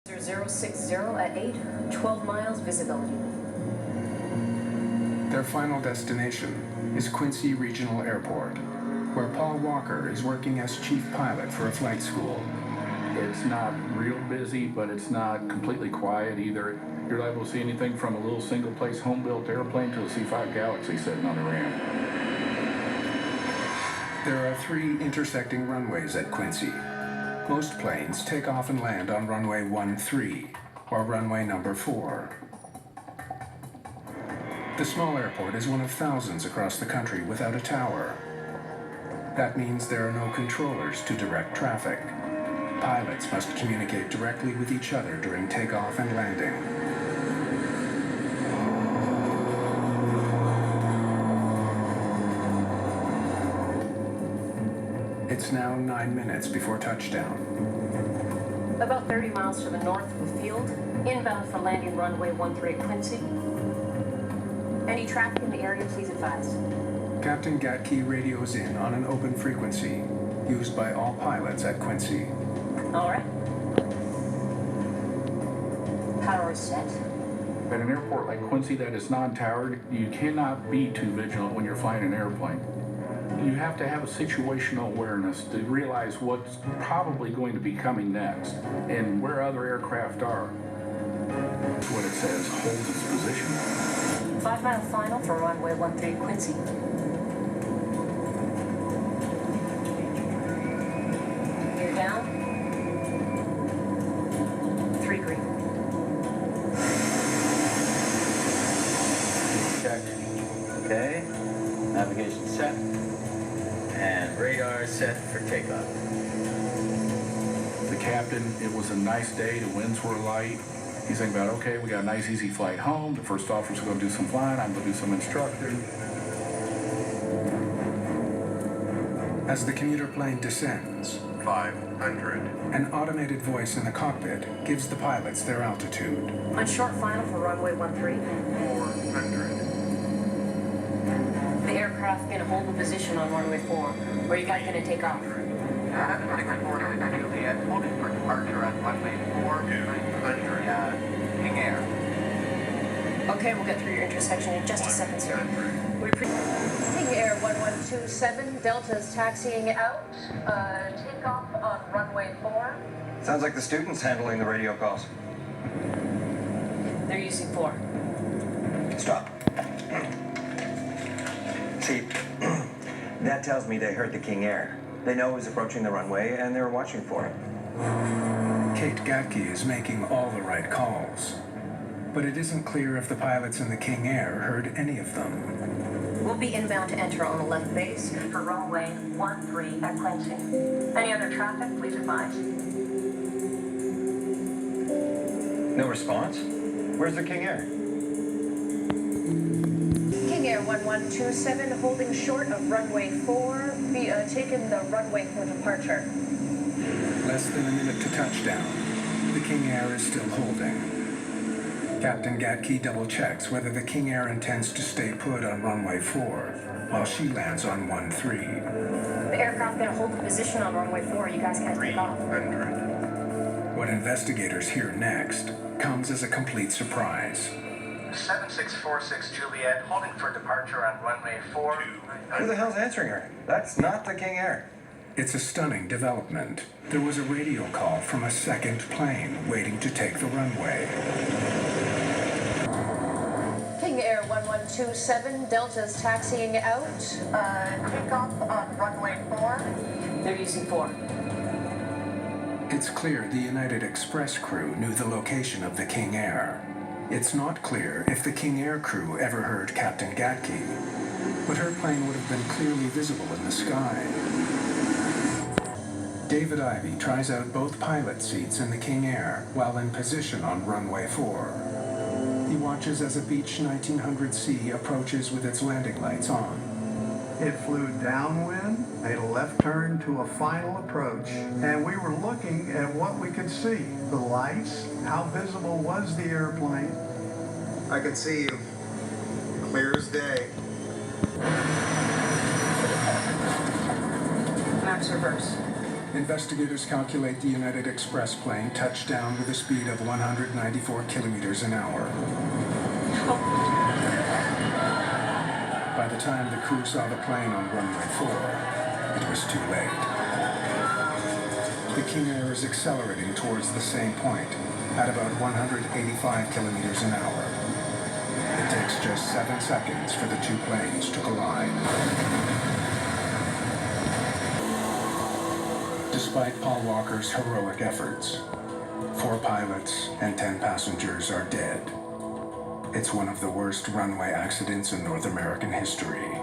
060 at 8, 12 miles visibility. Their final destination is Quincy Regional Airport, where Paul Walker is working as chief pilot for a flight school. It's not real busy, but it's not completely quiet either. You're liable to see anything from a little single-place home-built airplane to a C-5 Galaxy sitting on the ramp. There are 3 intersecting runways at Quincy. Most planes take off and land on runway 13, or runway number 4. The small airport is one of thousands across the country without a tower. That means there are no controllers to direct traffic. Pilots must communicate directly with each other during takeoff and landing. It's now 9 minutes before touchdown. About 30 miles to the north of the field, inbound for landing runway 13 at Quincy. Any traffic in the area, please advise. Captain Gatke radios in on an open frequency, used by all pilots at Quincy. All right. Power is set. At an airport like Quincy that is non-towered, you cannot be too vigilant when you're flying an airplane. You have to have a situational awareness to realize what's probably going to be coming next and where other aircraft are. That's what it says, holds its position. 5-mile final for runway 13 Quincy. Gear down. 3 green. Check. Okay. Navigation set. And radar set for takeoff. The captain, it was a nice day, the winds were light. He's thinking about, okay, we got a nice easy flight home. The first officer's going to do some flying, I'm going to do some instructing. As the commuter plane descends, 500. an automated voice in the cockpit gives the pilots their altitude. On short final for runway 13. 400. The aircraft going to hold the position on runway 4. Where are you guys going to take off? 646 Juliet, holding for departure on runway 400. King Air. Okay, we'll get through your intersection in just a second, sir. King Air 1127, Delta's taxiing out. Takeoff on runway 4. Sounds like the students handling the radio calls. They're using 4. Stop. See, that tells me they heard the King Air. They know it was approaching the runway, and they're watching for it. Kate Gatke is making all the right calls. But it isn't clear if the pilots in the King Air heard any of them. We'll be inbound to enter on the left base for runway 13 at Quincy. Any other traffic, please advise. No response? Where's the King Air? King Air 1127, holding short of runway 4, taking the runway for departure. Less than a minute to touchdown. The King Air is still holding. Captain Gatke double-checks whether the King Air intends to stay put on runway 4 while she lands on 13. The aircraft going to hold the position on runway 4. You guys can't take off. 300. What investigators hear next comes as a complete surprise. 7646 Juliet, holding for departure on runway 4. Who the hell's answering her? That's not the King Air. It's a stunning development. There was a radio call from a second plane waiting to take the runway. King Air 1127, Delta's taxiing out. Takeoff on runway 4. They're using 4. It's clear the United Express crew knew the location of the King Air. It's not clear if the King Air crew ever heard Captain Gatke, but her plane would have been clearly visible in the sky. David Ivey tries out both pilot seats in the King Air while in position on runway 4. He watches as a Beech 1900C approaches with its landing lights on. It flew downwind, made a left turn to a final approach, and we were looking at what we could see. The lights, how visible was the airplane? I can see you. Clear as day. Max reverse. investigators calculate the United Express plane touched down with a speed of 194 kilometers an hour. By the time the crew saw the plane on runway 4, it was too late. The King Air is accelerating towards the same point at about 185 kilometers an hour. It takes just 7 seconds for the two planes to collide. Despite Paul Walker's heroic efforts, 4 pilots and 10 passengers are dead. It's one of the worst runway accidents in North American history.